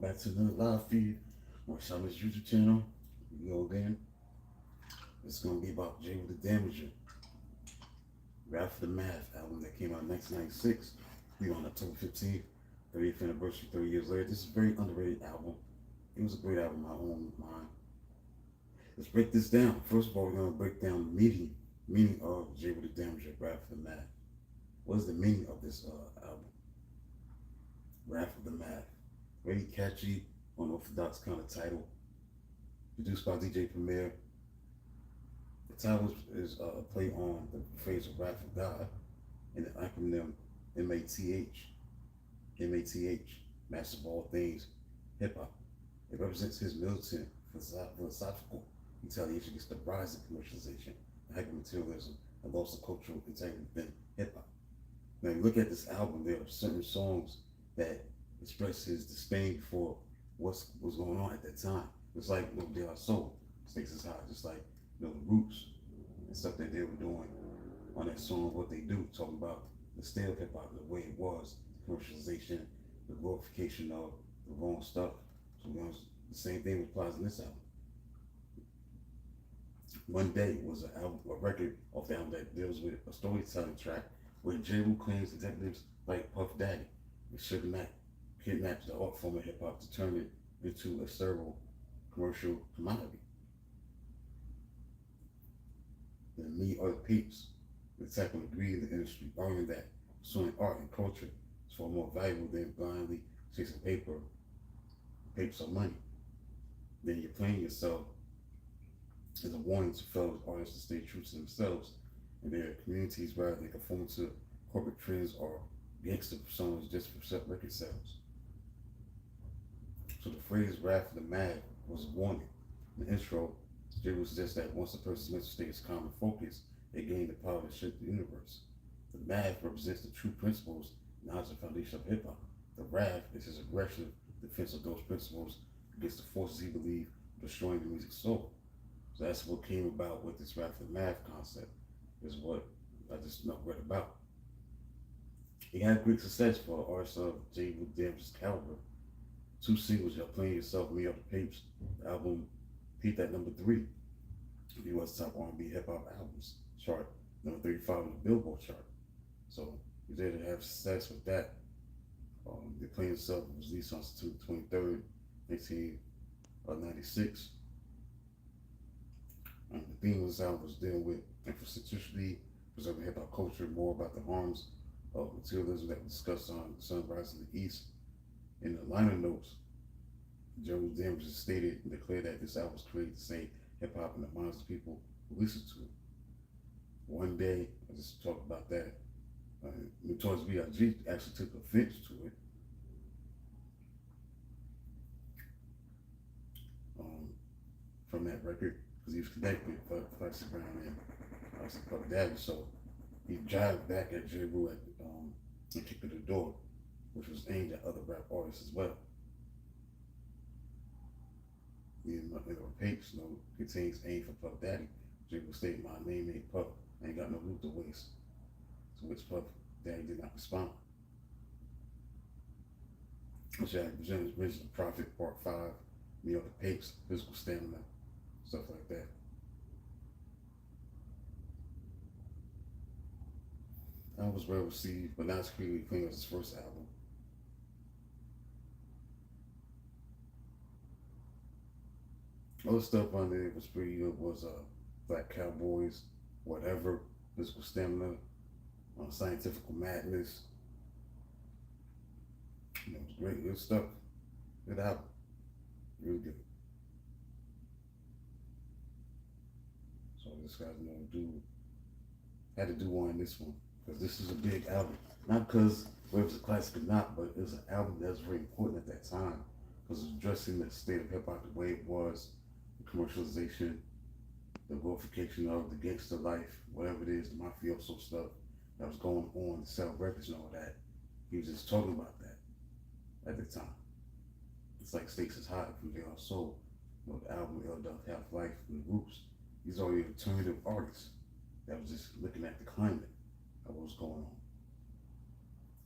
welcome back to another live feed on Shama's YouTube channel. We go again. It's gonna be about Jeru The Damaja, Rap for the Math album that came out in 1996. We on October 15th, 30th anniversary, 30 years later. This is a very underrated album. It was a great album in my own mind. Let's break this down. First of all, we're gonna break down the meaning of Jeru The Damaja, Rap for the Math. What is the meaning of this album? Rap for the Math. Very catchy, unorthodox kind of title. Produced by DJ Premier. The title is a play on the phrase of wrath of God and the acronym MATH. MATH, Master of All Things, Hip Hop. It represents his militant, philosophical retaliation against the rise of commercialization, hypermaterialism, and loss of cultural integrity within hip hop. Now, you look at this album, there are certain songs that express his disdain for what was going on at that time. It's like De La Soul, Stakes is High, just like the Roots and stuff that they were doing on that song, What They Do, talking about the state of hip hop, the way it was, commercialization, the glorification of the wrong stuff. So the same thing applies in this album. One Day was a record off the album that deals with a storytelling track where Jeru claims executives like Puff Daddy and Suge Knight kidnapped the art form of hip hop to turn it into a sterile commercial commodity. The Me or the Peeps, the type of greed in the industry, arguing that pursuing art and culture is far more valuable than blindly chasing paper or money. Then you're playing yourself as a warning to fellow artists to stay true to themselves and their communities rather than conform to corporate trends or gangster personas just for set record sales. So the phrase rap for the mad was a warning. In the intro, Jeru suggests that once a person's mental state is calm and focused, they gain the power to shape the universe. The math represents the true principles, knowledge and foundation of hip hop. The wrath is his aggressive defense of those principles against the forces he believed destroying the music soul. So that's what came about with this rap for the math concept, is what I just read about. He had great success for artists of Jeru The Damaja's caliber. 2 singles, Y'all Playing Yourself, Me Up the Papes. The album peaked at number 3 in the US top R&B hip hop albums chart, number 35 on the Billboard chart. So he's there to have success with that. The Playing Yourself was released on September 23rd, 1996. The theme of this album was dealing with institutionally preserving hip hop culture, more about the harms of materialism that was discussed on Sunrise in the East. In the liner notes, Jeru The Damaja stated and declared that this album was created to save hip hop in the minds of people who listen to it. One day, I just talked about that. Towards B.I.G. actually took offense to it. From that record, because he was connected with Foxy Brown and Puff Daddy, so he jived back at Jeru and kicked at the door, which was aimed at other rap artists as well. The Papes note contains aim for Puff Daddy. Jeru stated, "My name ain't Puff. I ain't got no loot to waste." To which Puff Daddy did not respond. Which I presented Rich the Prophet Part 5, Me Up the Papes, Physical Stamina, stuff like that. That was well received, but not as critically acclaimed as his first album. Other stuff on there was pretty good, was Black Cowboys, Whatever, Physical Stamina, Scientific Madness. It was great, good stuff. Good album. Really good. So this guy's had to do one on this one, because this is a big album. Not because whether it was a classic or not, but it was an album that was very important at that time, because it was addressing the state of hip hop the way it was, the commercialization, the glorification of the gangster life, whatever it is, the mafioso stuff that was going on to sell records and all that. He was just talking about that at the time. It's like Stakes is High from De La Soul, the album Half Life from the Roots. These are the alternative artists that was just looking at the climate of what was going on.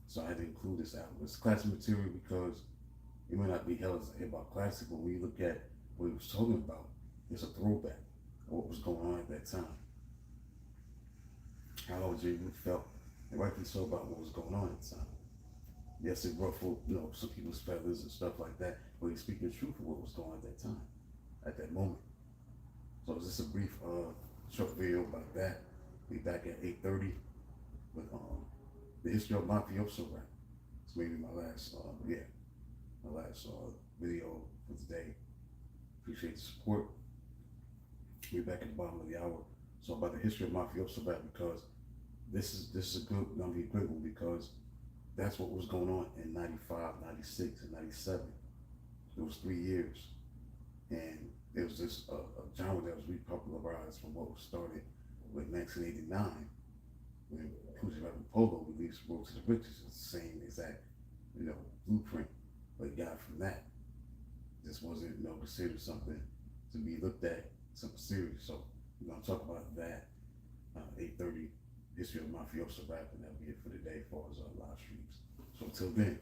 So I had to include this album. It's classic material because It may not be held as a hip hop classic, but when you look at what he was talking about, it's a throwback of what was going on at that time. How J. Wood felt, and rightly so, about what was going on at the time. Yes, it ruffled, some people's feathers and stuff like that, but he's speaking the truth of what was going on at that time, at that moment. So it's just a brief, short video about that. Be back at 8:30 with the history of mafioso rap. It's maybe my last, video for today. Appreciate the support. Be back at the bottom of the hour. So about the history of mafioso rap, because this is gonna be a good one, because that's what was going on in 95, 96, and 97. It was 3 years. And it was just a genre that was repopularized from what was started with 1989 when Pussy Rapper Polo released Road to the Riches. It's the same exact, blueprint, but it got from that. This wasn't, considered something to be looked at, something serious. So we're gonna talk about that. 8:30, history of mafioso rap, and that'll be it for today as far as live streams. So until then,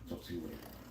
talk to you later.